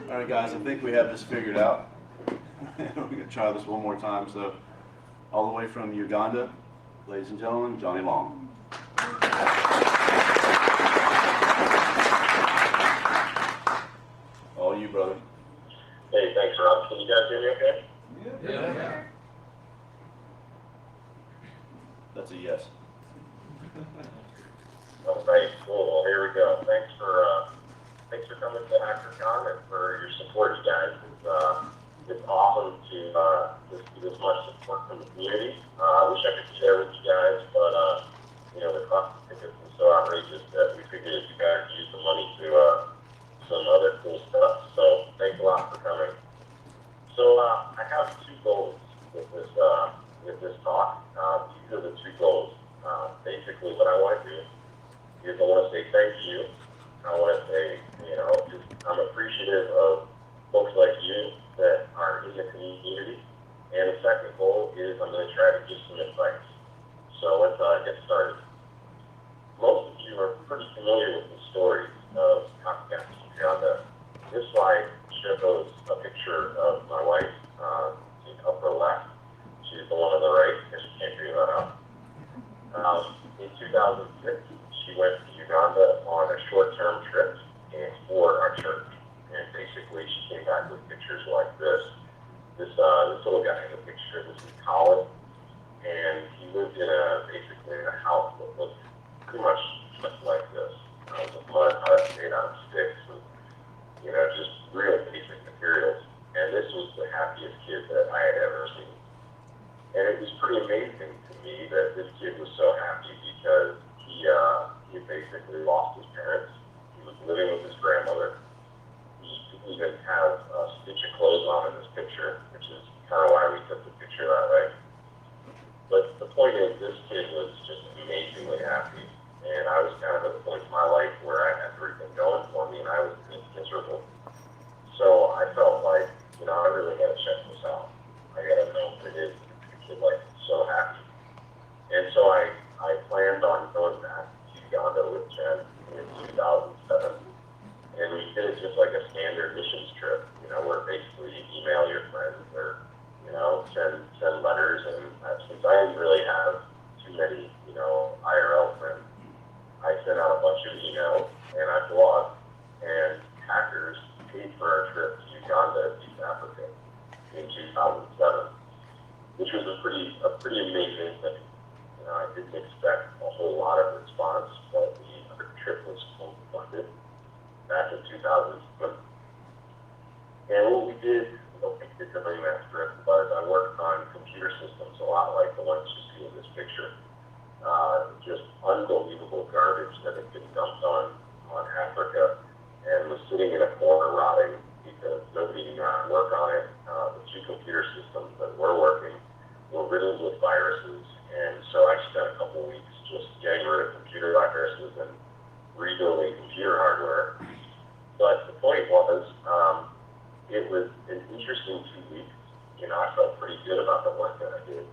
All right, guys, I think we have this figured out. We're going to try this one more time. So, all the way from Uganda, ladies and gentlemen, Johnny Long. All you, brother. Hey, thanks, Rob. Can you guys hear me okay? Yeah. That's a yes. All right, cool. Well, here we go. Thanks for coming to HackerCon and for your support, you guys. It's awesome to see this much support from the community. I wish I could share with you guys, but the cost of tickets is so outrageous that we figured you guys use the money to some other cool stuff. So thanks a lot for coming. So I have two goals with this talk. These are the two goals. Basically, what I want to do is I want to say thank you. I want to say, I'm appreciative of folks like you that are in the community. And the second goal is I'm going to try to give some advice. So let's get started. Most of you are pretty familiar with the story of Copycat Uganda. This slide shows a picture of my wife in the upper left. She's the one on the right, because you can't figure that out. In 2006, she went to Uganda on a short-term trip and for our church. And basically, she came back with pictures like this. This little guy in the picture, this is Colin, and he lived in basically a house that looked pretty much just like this. It was a mud hut made out of sticks and, just real basic materials. And this was the happiest kid that I had ever seen. And it was pretty amazing to me that this kid was so happy because he basically lost his parents. He was living with his grandmother. He didn't even have a stitch of clothes on in this picture, which is kind of why we took the picture that way. But the point is, this kid was just amazingly happy. And I was kind of at the point in my life where I had everything going for me and I was miserable. So I felt like, I really got to check this out. I got to know what it is to make a kid like so happy. And so I planned on going back to Uganda with Jen in 2007. And we did it just like a standard missions trip, where basically you email your friends or, send letters. And since I didn't really have too many, IRL friends, I sent out a bunch of emails and I blogged, and hackers paid for our trip to Uganda, East Africa in 2007, which was a pretty amazing thing. I didn't expect a whole lot of response, but the trip was fully funded back in 2007. And what we did, during that trip was I worked on computer systems, a lot like the ones you see in this picture. Just unbelievable garbage that had been dumped on Africa and was sitting in a corner rotting because nobody knew how to work on it. The two computer systems that were working were riddled with viruses, and so I spent a couple weeks just getting rid of computer viruses and rebuilding computer hardware. But the point was, it was an interesting 2 weeks. I felt pretty good about the work that I did.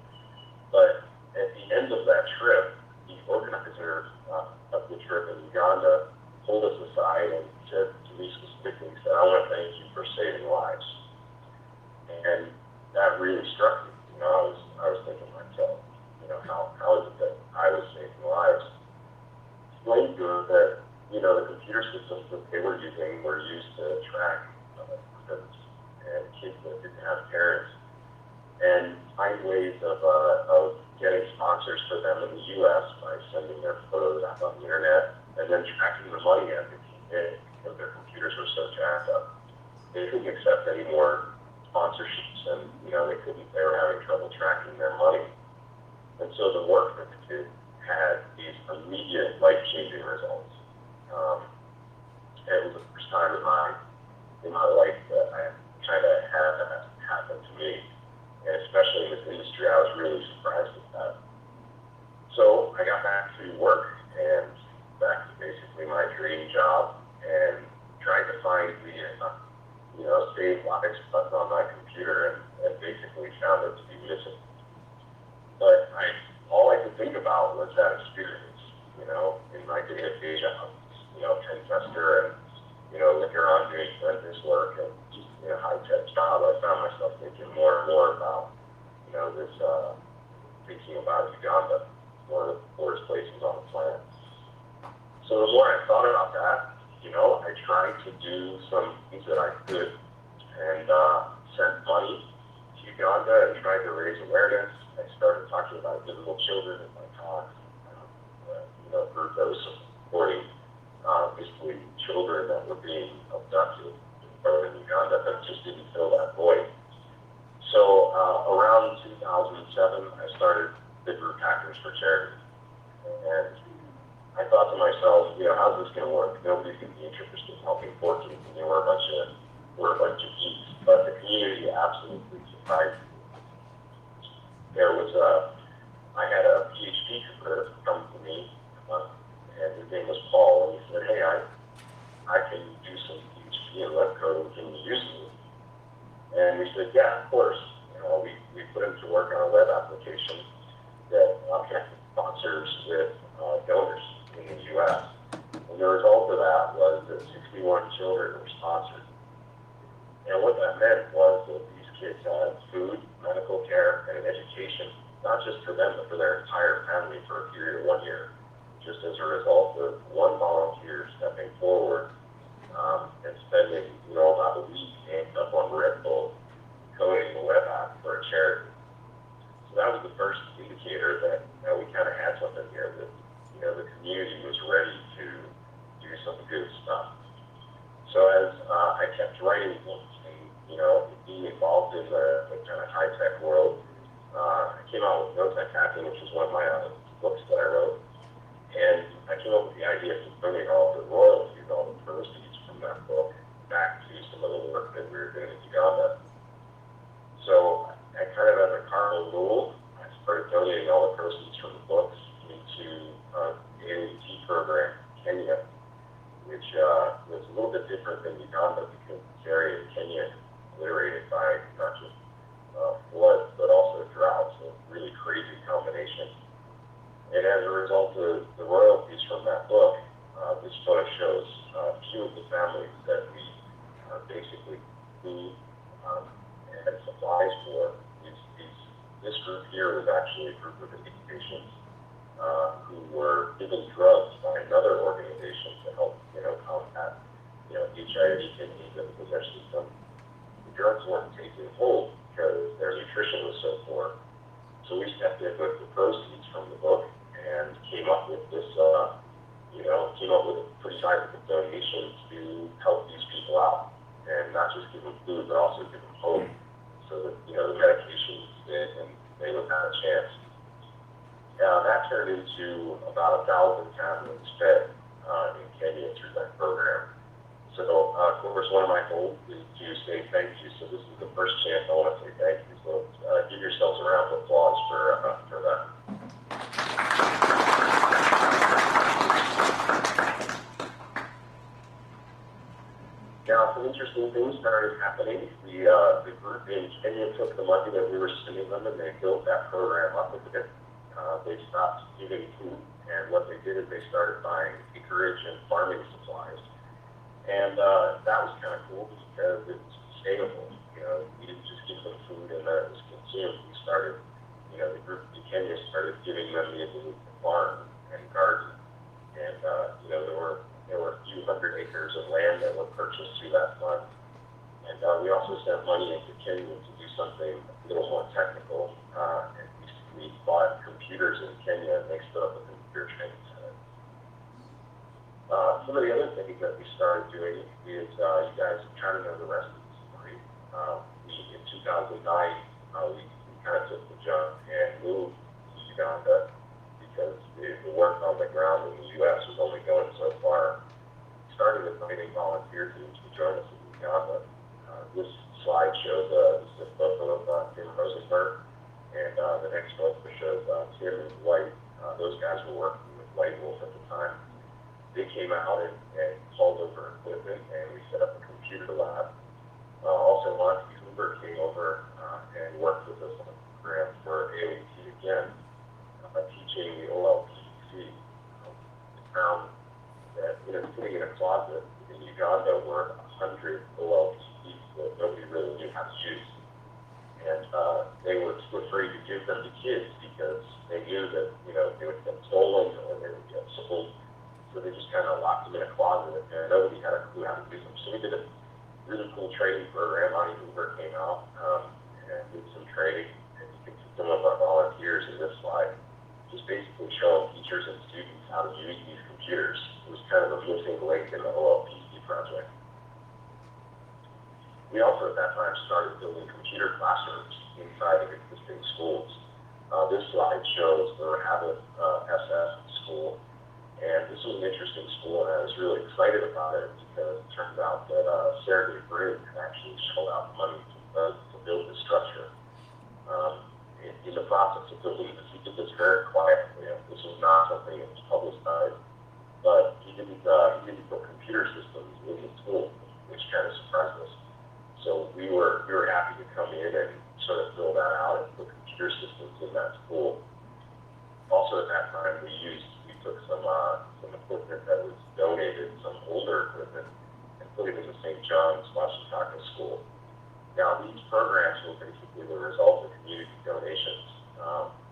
But at the end of that trip, the organizer of the trip in Uganda pulled us aside and said to me specifically, I want to thank you for saving lives. And that really struck me. I was thinking to myself, how is it that I was saving lives? Explained to her that, the computer systems that they were using were used to track orphans and kids that didn't have parents, and find ways of getting sponsors for them in the U.S. by sending their photos out on the internet and then tracking the money as they came in because their computers were so jacked up. They couldn't accept any more sponsorships, and they were having trouble tracking their money. And so the work that they did had these immediate life-changing results. It was the first time in my life that I kind of had that happen to me. And especially in this industry, I was really surprised at that. So I got back to work and back to basically my dream job and tried to find the, save lives button on my computer and basically found it to be missing. But all I could think about was that experience, in my day-to-day job, pen tester and, later on doing forensics work and high-tech job, I found myself thinking more and more about, this, thinking about Uganda, one of the poorest places on the planet. So the more I thought about that, I tried to do some things that I could and sent money to Uganda and tried to raise awareness. I started talking about visible children in my talks, a group that was supporting basically children that were being abducted in Uganda that just didn't fill that void. So around 2007, I started the group Hackers for Charity. And I thought to myself, how's this going to work? Nobody's going to be interested in helping poor kids. We're a bunch of geeks. But the community absolutely surprised me. I had a PhD career come to me, and his name was Paul, and he said, hey, I can do some PhD in web code, can you use me? And we said, yeah, of course. We put him to work on a web application that connected sponsors with donors in the U.S. And the result of that was that 61 children were sponsored. And what that meant was that these kids had food, medical care, and an education, not just for them, but for their entire family for a period of 1 year, just as a result of one volunteer stepping forward and spending, about a week and up on Red Bull coding a web app for a charity. So that was the first indicator that we kind of had something here, that the community was ready to do some good stuff. So as I kept writing books and being involved in the kind of high-tech world, I came out with No Tech Hacking, which is one of my books that I wrote, and I came up with the idea of bringing all the royalties, all the proceeds from that book back to some of the work that we were doing in Uganda. So I kind of, as a cardinal rule, I started donating all the proceeds from the books into the AAT program in Kenya, which was a little bit different than Uganda because this area in Kenya is obliterated by not just floods, but also droughts, a really crazy combination. And as a result of the royalties from that book, this photo shows a few of the families that we basically food and supplies for. This group here was actually a group of patients who were given drugs by another organization to help, combat, HIV and AIDS and possession. The drugs weren't taking hold because their nutrition was so poor. So we stepped in with the proceeds from the book and came up with this, came up with a pretty sizable donation to help these people out. And not just give them food, but also give them hope so that, the medications fit and they would have a chance. That turned into about 1,000 families fed in Kenya through that program. So, of course, one of my goals is to say thank you. So this is the first chance I want to say thank you. So give yourselves a round of applause for that. Now, some interesting things started happening. The group in Kenya took the money that we were sending them and they built that program up a bit. They stopped giving food, and what they did is they started buying acreage and farming supplies. And that was kind of cool because it's sustainable. We didn't just give them food and then it was consumed. We started, the group in Kenya started giving them the ability to farm and garden. And, there were a few hundred acres of land that were purchased through that fund. And we also sent money into Kenya to do something a little more technical. And we bought computers in Kenya and they stood up a computer training center. Some of the other things that we started doing is, you guys kind of know the rest of the story. In 2009, we kind of took the jump and moved to Uganda because the work on the ground in the U.S. was only going so far. We started inviting volunteer teams to join us in Uganda. This slide shows this photo of Tim Rosenberg, and the next photo shows Tim and White. Those guys were working with White Wolf at the time. They came out and hauled over equipment, and we set up a computer lab. Also, Monty Cooper came over and worked with us on a program for AOT again, teaching the OLPC. We found that sitting in a closet in Uganda were 100 OLPCs that nobody to use. And they were afraid to give them to kids because they knew that, they would get stolen or they would get sold. So they just kind of locked them in a closet, and nobody had a clue how to use them. So we did a really cool training program. Monty Hoover came out and did some training. And you can see some of our volunteers in this slide, just basically showing teachers and students how to use these computers. It was kind of a missing link in the OLPC project. We also at that time started building computer classrooms inside of existing schools. This slide shows the Rabbit SS school, and this was an interesting school, and I was really excited about it because it turns out that Sergey Brin had actually shelled out money to build this structure. In the process of building this, he did this very quietly. This was not something that was publicized, but he didn't put computer systems in the school, which kind of surprised us. So we were happy to come in and sort of fill that out and put computer systems in that school. Also at that time, we took some equipment that was donated, some older equipment, and put it in the St. John's Washington School. Now these programs were basically the result of community donations,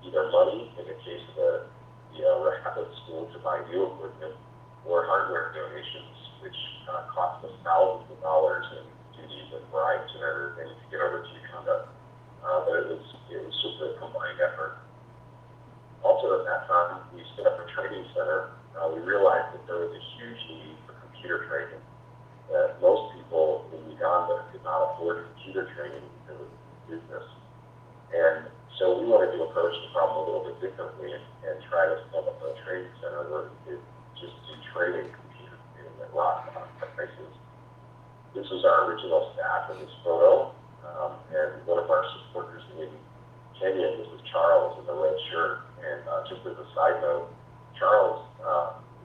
either money in the case of the Rabbit School to buy new equipment, or hardware donations, which cost us thousands of dollars in duties and bribes and everything to get over to Uganda. But it was just a combined effort. Also at that time, we set up a training center. We realized that there was a huge need for computer training, that most people in Uganda could not afford computer training because of business. And so we wanted to approach the problem a little bit differently and try to set up a training center where we could just do training computer training at lots of places. This was our original staff in this photo, and one of our supporters in Kenya, this is Charles in the red shirt. And just as a side note, Charles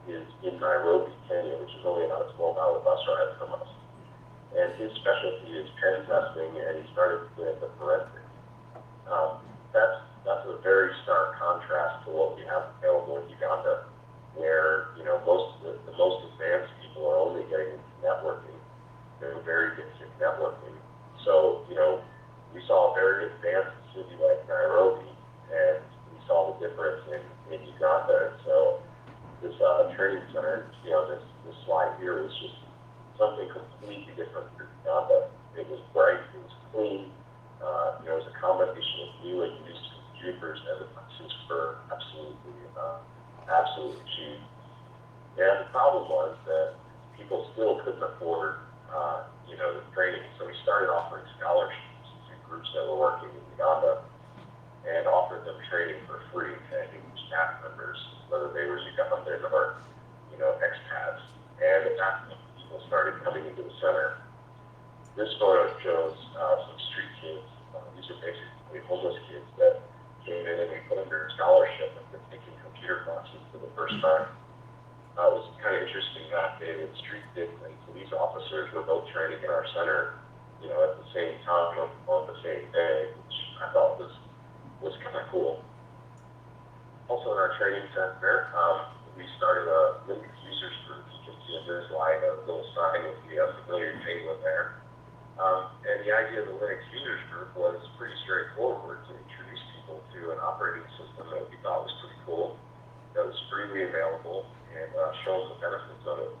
is in Nairobi, Kenya, which is only about a 12-hour bus ride from us. And his specialty is pen testing, and he started with the forensics. That's a very stark contrast to what we have available in Uganda, where the most advanced people are only getting into networking. They're very basic networking. So we saw a very advanced city like Nairobi, and we saw the difference in Uganda. And so this training center, this slide here is just something completely different from Uganda. It was bright, it was clean, it was a combination of new and used computers, and the prices were absolutely cheap. And the problem was that people still couldn't afford, the training. So we started offering scholarships to groups that were working in Uganda and offered them training for free to English staff members, whether they were Ugandan or, expats. And at that point, people started coming into the center. This photo shows some street kids. These are basically homeless kids that came in and we put under scholarship and were taking computer classes for the first time. It was kind of interesting that day with street kids and police officers were both training in our center, at the same time on the same day, which I thought was kind of cool. Also in our training center, we started a Linux users group. You can see in this slide a little sign with the familiar table there. And the idea of the Linux users group was pretty straightforward, to introduce people to an operating system that we thought was pretty cool, that was freely available, and show them the benefits of it.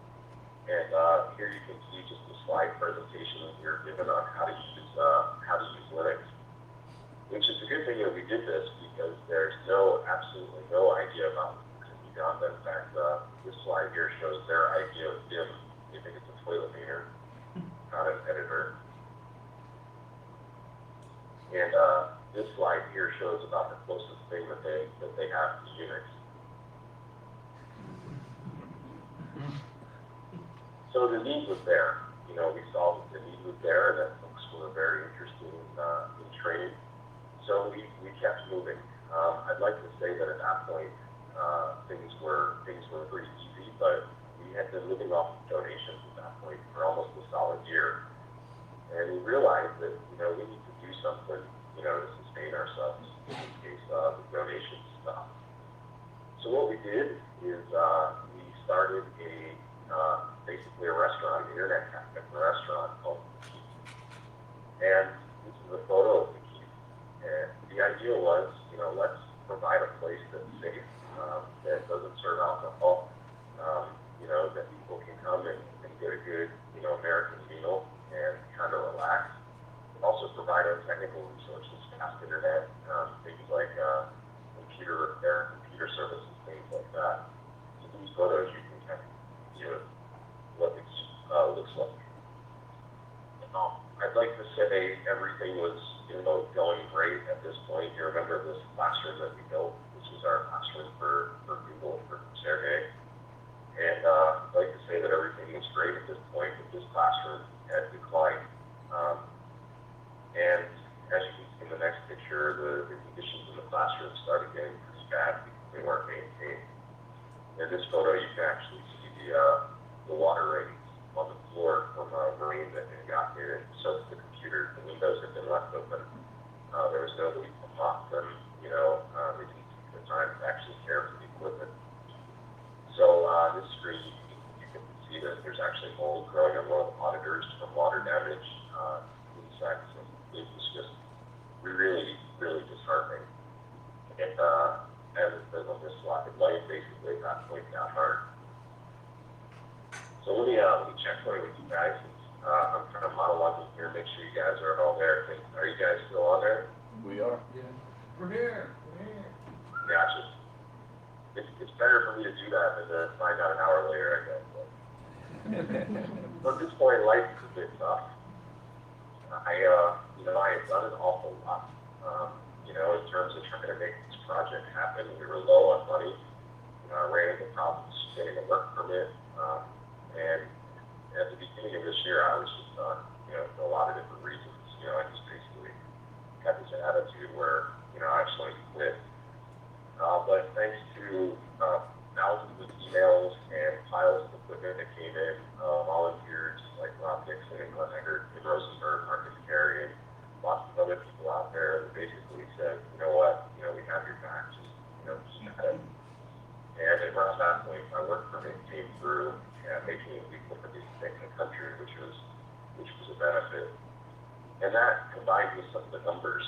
And here you can see just a slide presentation that we were given on how to use Linux. Which is a good thing that we did this because there's absolutely no idea about Linux in Uganda. In fact, this slide here shows their idea of Vim. They think it's a toilet cleaner, not an editor. And this slide here shows about the closest thing that they have to Unix. So the need was there. We saw that the need was there and that folks were very interested in training. So we kept moving. I'd like to say that at that point, things were pretty easy, but we had been living off of donations at that point for almost a solid year. And we realized that, we need to do something, to sustain ourselves in this case, the donation stuff. So what we did is we started basically a restaurant, an internet cafe restaurant called Key. And this idea was, let's provide a place that's safe, that doesn't serve alcohol, that people can come and get a good, American meal and kind of relax. Also provide our technical resources, fast internet, things like computer repair, computer services, things like that. So these photos, you can kind of see what it looks like. I'd like to say everything was, going great at this point. You remember this classroom that we built? This was our classroom for Google, for Sergey. And I'd like to say that everything was great at this point, but this classroom had declined. And as you can see in the next picture, the conditions in the classroom started getting pretty bad because they weren't maintained. In this photo, you can actually see the water rings on the floor from rain that had got here. So the computer, the windows had been left open. There was nobody to mop them. They didn't take the time to actually care for the equipment. So this screen, you can see that there's actually mold growing on one of the monitors from water damage, insects, and it was just really, really disheartening. And as it says on this slide, light basically got pointed out hard. So let me check for with you guys. I'm kind of monologuing here. Make sure you guys are all there. Are you guys still on there? We are. Yeah. We're here. Gotcha. It's better for me to do that than to find out an hour later, I guess. But at this point, life is a bit tough. I had done an awful lot. In terms of trying to make this project happen, we were low on money. I ran into problems getting a work permit. And at the beginning of this year, I was just for a lot of different reasons. I just basically had this attitude where, I just wanted to quit. But thanks to thousands of emails and piles of equipment that came in, volunteers like Rob Dixon and Glenn Eggert and Rosenberg, Marcus Carey, and lots of other people out there that basically said, you know what, we have your back, just, keep at it. And around that point, my work permit came through, making it legal for these things in the country, which was a benefit. And that combined with some of the numbers,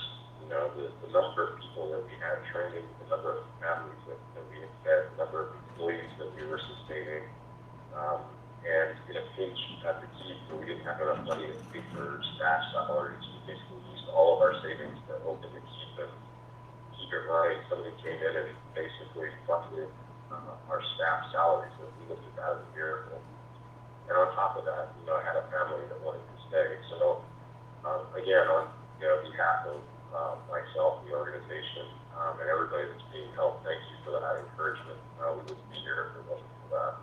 the number of people that we had training, the number of families that we had fed, the number of employees that we were sustaining, and in a pinch at the key where we didn't have enough money to pay for staff salaries, we basically used all of our savings to open the keep it running. Somebody came in and basically funded our staff salaries, so we looked at that as a miracle. And on top of that, I had a family that wanted to stay. So again, on behalf of myself, the organization, and everybody that's being helped, thank you for that encouragement. We wouldn't be here if it wasn't for that.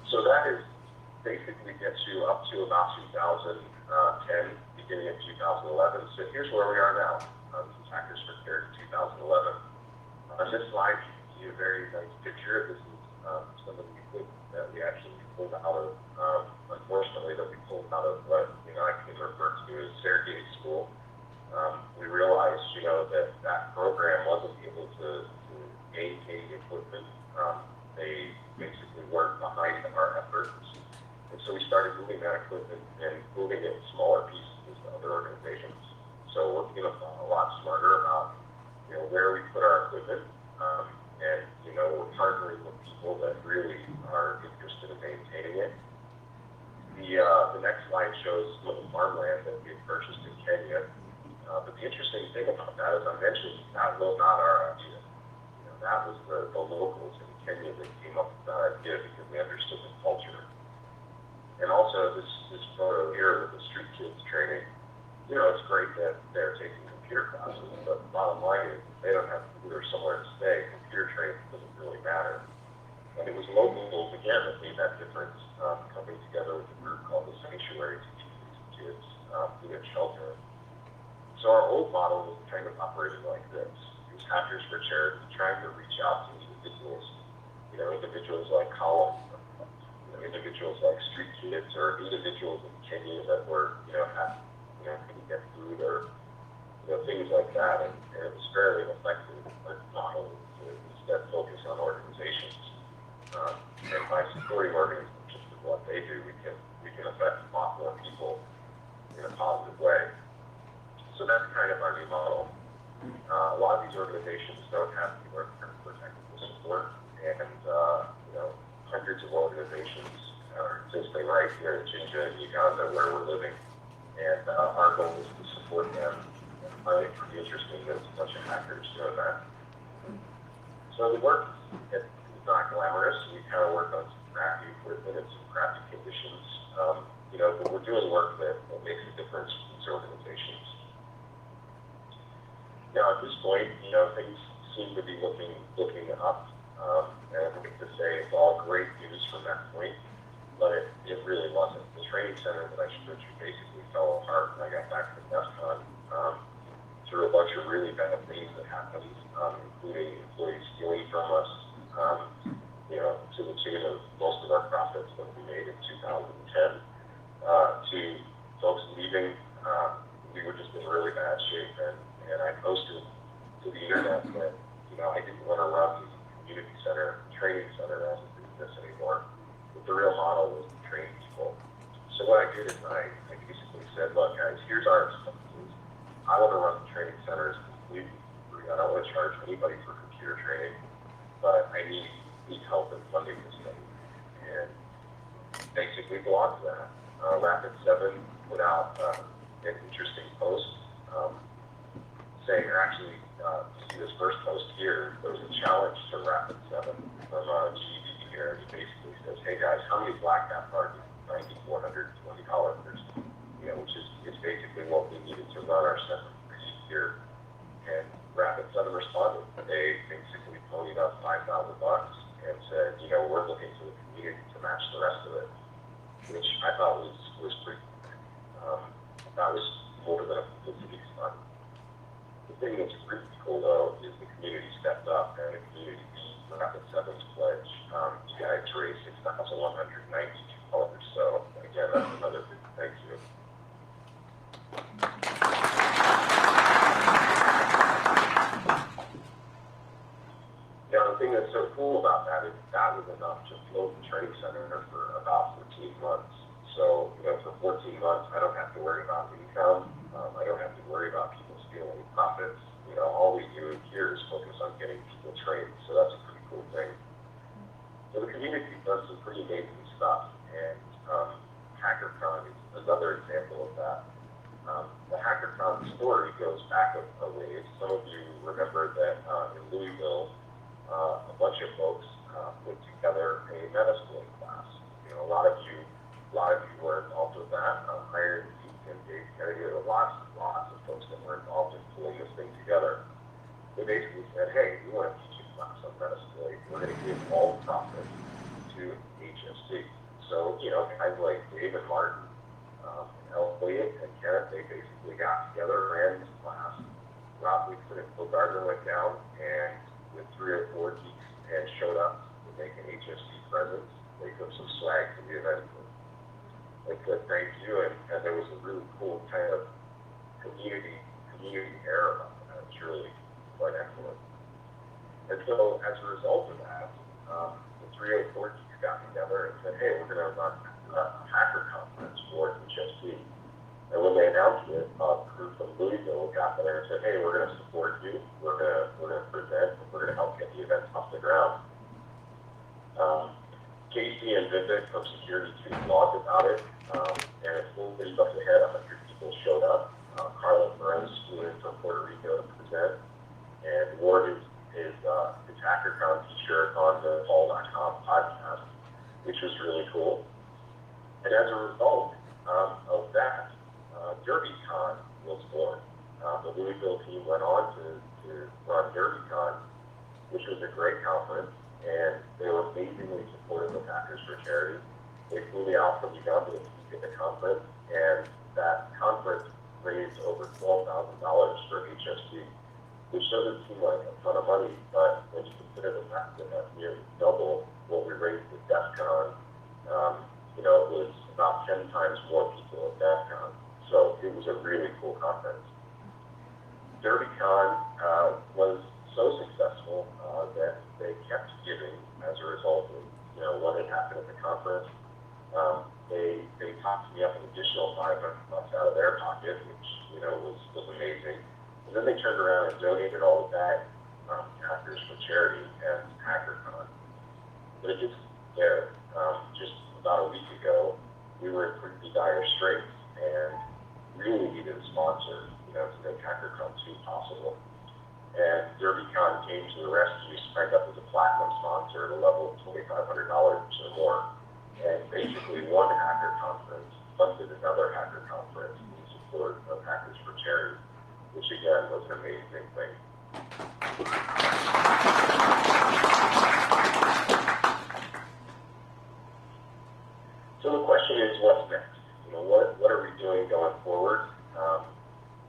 So that is basically gets you up to about 2010, beginning of 2011. So here's where we are now. This is Hackers for Care 2011. On this slide, you can see a very nice picture. This is some of the equipment that we actually pulled out of, unfortunately, that we pulled out of what I can refer to as Sergey School. We realized, that program wasn't able to maintain equipment. They basically weren't behind our efforts. And so we started moving that equipment and moving it in smaller pieces to other organizations. So we're being a lot smarter about, where we put our equipment. And, we're partnering with people that really are interested in maintaining it. The next slide shows some of the farmland that we had purchased in Kenya. But the interesting thing about that, as I mentioned, that was not our idea. That was the locals in Kenya that came up with that idea because they understood the culture. And also this photo here with the street kids training, it's great that they're taking computer classes, but the bottom line is if they don't have food or somewhere to stay, computer training doesn't really matter. And it was locals, again, that made that difference, coming together with a group called the Sanctuary to teach these kids food and shelter. So our old model was kind of operating like this. It was Hackers for Charity, trying to reach out to individuals, individuals like Colin, individuals like street kids, or individuals in Kenya that were, couldn't get food or, things like that. And it was fairly effective model to instead focus on organizations. And by supporting organizations, the what they do, we can affect a lot more people in a positive way. So that's kind of our new model. A lot of these organizations don't have anywhere for technical support, and hundreds of organizations are existing right here in Jinja, Uganda, where we're living, and our goal is to support them. And I find it pretty interesting that it's a bunch of hackers doing that. So the work is not glamorous. We kind of work on some crappy equipment and some crappy conditions, but we're doing work that makes a difference in these organizations. Now, at this point, things seem to be looking up, and I think to say it's all great news from that point, but it really wasn't. The training center that I showed you basically fell apart when I got back from DEFCON through a bunch of really bad things that happened, including employees stealing from us, to the tune of most of our profits that we made in 2010, to folks leaving. We were just in really bad shape, and I posted to the internet that, I didn't want to run the community center, training center as a business anymore. But the real model was to train people. So what I did is I basically said, look guys, here's our expenses. I want to run the training centers completely free. I don't want to charge anybody for computer training, but I need help in funding this thing. And basically blocked that. Rapid7 put out an interesting post saying, actually, you see this first post here, there was a challenge to Rapid7 from GED here. He basically says, hey guys, how many black hat parties? $9,420, which is basically what we needed to run our center for here. And Rapid7 responded. They basically ponied up $5,000 and said, we're looking to the community to match the rest of it, which I thought was pretty. That was more than a publicity stunt. The thing that's really cool though is the community stepped up and the community beat Rapid7's pledge. You guys raised $6,192. So again, that's another big thank you. Now the thing that's so cool about that is that was enough to float the training center for about 14 months. So for 14 months, I don't have to worry about income. I don't have to worry about people stealing profits. All we do here is focus on getting people trained. So that's a pretty cool thing. So the community does some pretty amazing stuff, and HackerCon is another example of that. The HackerCon story goes back a ways. Some of you remember that in Louisville, a bunch of folks put together a metasploit class. A lot of you were involved with that. Iron and Dave Kennedy, there were lots of folks that were involved in pulling this thing together. They basically said, hey, we want to teach a class on metasploit. We're going to give all the profit to HFC. So, guys like Dave and Martin, Elliot and Kenneth, they basically got together, ran this class. Rob Weekson and Phil Gardner went down, and with 3 or 4 geeks and showed up to make an HFC presence. They took some swag to the event. They said thank you, and there was a really cool kind of community air about that. It's really quite excellent. And so as a result of that, the 3 or 4 geeks got together and said, hey, we're going to run a hacker conference for HFC. And when they announced it, a group from Louisville got there and said, hey, we're going to support you. We're going to present. We're going to help get the event off the ground. Casey and Vivek from Security 2 blogged about it, and it's full stuff ahead. 100 people showed up. Carla Perez flew in from Puerto Rico to present, and wore his HackerCon t-shirt on the Paul.com podcast, which was really cool. And as a result of that, DerbyCon was born. The Louisville team went on to run DerbyCon, which was a great conference, and they were amazingly supportive of Hackers for Charity. They flew me out from Uganda to speak at the conference, and that conference raised over $12,000 for HFC, which doesn't seem like a ton of money, but when you consider the fact that that's nearly double what we raised at DEFCON, it was about 10 times more people at DEFCON. So it was a really cool conference. DerbyCon was so successful that they kept giving as a result of what had happened at the conference. they talked me up an additional $500 out of their pocket, which, you know, was amazing. And then they turned around and donated all of that to Hackers for Charity and HackerCon. But it gets there. Just about a week ago, we were in pretty dire straits and really needed a sponsor, you know, to make HackerCon 2 possible. And DerbyCon came to the rescue, signed up as a platinum sponsor at a level of $2,500 or more. And basically one hacker conference funded another hacker conference in support of Hackers for Charity, which again was an amazing thing. So the question is, what's next? You know, what are we doing going forward?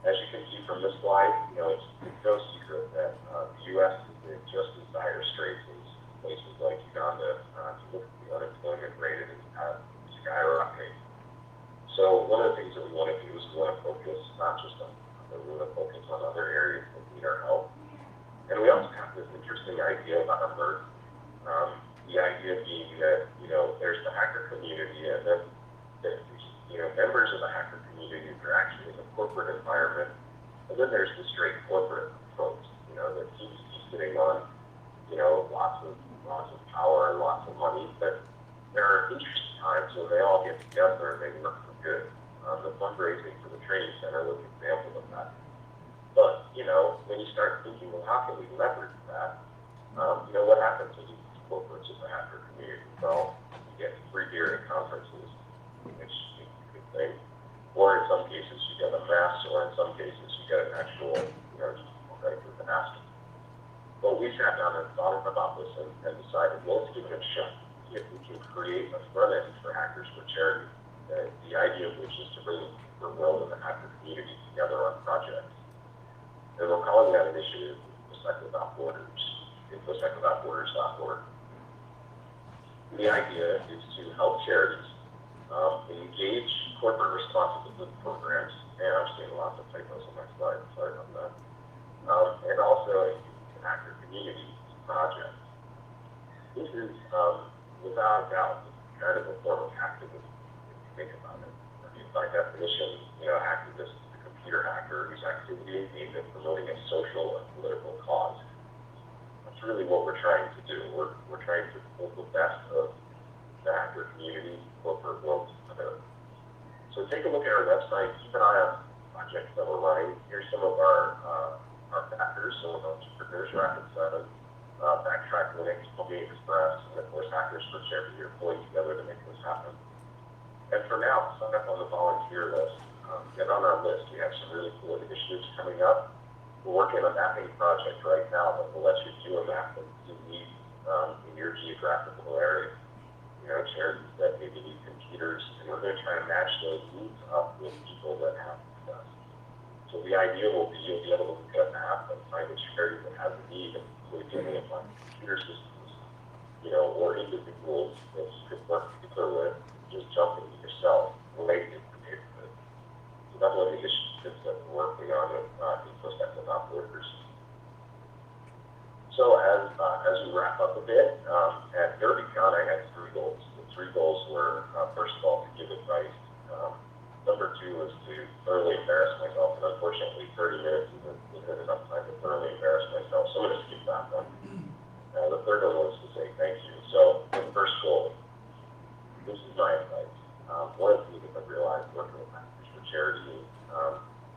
As you can see from this slide, you know, it's no secret that the U.S. is in just as dire straits as places like Uganda. If you look at the unemployment rate, it is skyrocketing. So one of the things that we want to do is we want to focus not just on, but we want to focus on other areas that need our help. And we also have this interesting idea about Earth. The idea being that, you know, there's the hacker community, and then you know, members of the hacker community are actually in the corporate environment, and then there's the straight corporate folks, you know, that seems to be sitting on, you know, lots of power and lots of money. But there are interesting times when they all get together and they work for good. The fundraising for the training center was an example of that. But, you know, when you start thinking, well, how can we leverage that? You know, what happens when you corporates in the hacker community? Well, you get free beer at conferences, which is a good thing. Or in some cases, you get a mess, or in some cases, you get an actual, you know, just right with an ask. Well, we sat down and thought about this and decided, well, let's give it a shot. See if we can create a front end for Hackers for Charity. The idea of which is to bring the world of the hacker community together on projects. And we're calling that initiative InfoSec Without Borders, InfoSecWithoutBorders.org. The idea is to help charities engage corporate responsibility programs, and I'm seeing lots of typos on my slide, sorry about that, and also an hacker community project. This is, without a doubt, kind of a form of activism, if you think about it. I mean, by definition, you know, activist is a computer hacker whose activity is aimed at promoting a social and political cause. That's really what we're trying to do. We're trying to pull the best of the hacker community, corporate world together. So take a look at our website, keep an eye on projects that we're running. Here's some of our backers, some of our entrepreneurs, Rapid7, Backtrack Linux, Booking Express, and of course Hackers for Charity are pulling together to make this happen. And for now, sign up on the volunteer list. Get on our list. We have some really cool initiatives coming up. We're working on a mapping project right now that will let you do a map of the needs in your geographical area. You know, charities that maybe need computers, and we're going to try to match those needs up with people that have success. So the idea will be you'll be able to look at a map and find a charity that has a need, and so you can find computer systems, you know, or individuals that you could work together with, just jump into yourself, relate to the neighborhood. So that's one of the initiatives that we're working on with InfoSec Without Borders. So as we wrap up a bit, at DerbyCon I had 3 goals. The 3 goals were, first of all, to give advice. Number 2 was to thoroughly embarrass myself, and unfortunately 30 minutes isn't enough time to thoroughly embarrass myself, so I'm going to skip that one. The third one was to say thank you. So the first goal, this is my advice. One of the things I've realized working with Hackers for Charity is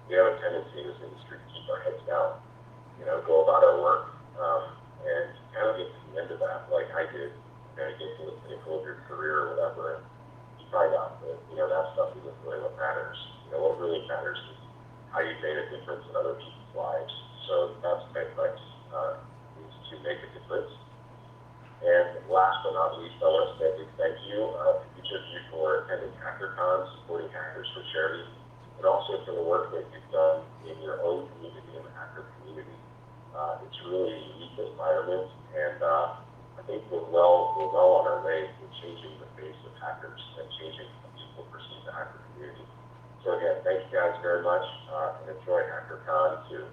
we have a tendency in this industry to keep our heads down, you know, go about our work, and kind of get to the end of that, like I did, kind of get to the pinnacle of your career or whatever, and you find out that, you know, that stuff isn't really what matters. You know, what really matters is how you made a difference in other people's lives. So that's my advice, is to make a difference. And last but not least, I want to say a big thank you to each of you for attending HackerCon, supporting Hackers for Charity, and also for the work that you've done in your own community, in the hacker community. It's really a unique environment, and I think we're well on our way to changing the face of hackers and changing how people perceive the hacker community. So again, thank you guys very much, and enjoy HackerCon too.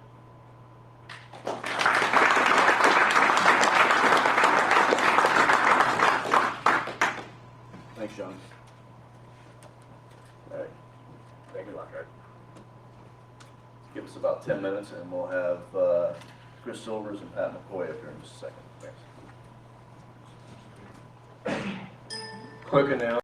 Thanks, John. All right. Thank you, Lockhart. Give us about 10 minutes and we'll have Chris Silvers and Pat McCoy up here in just a second. Thanks. Quick announcement.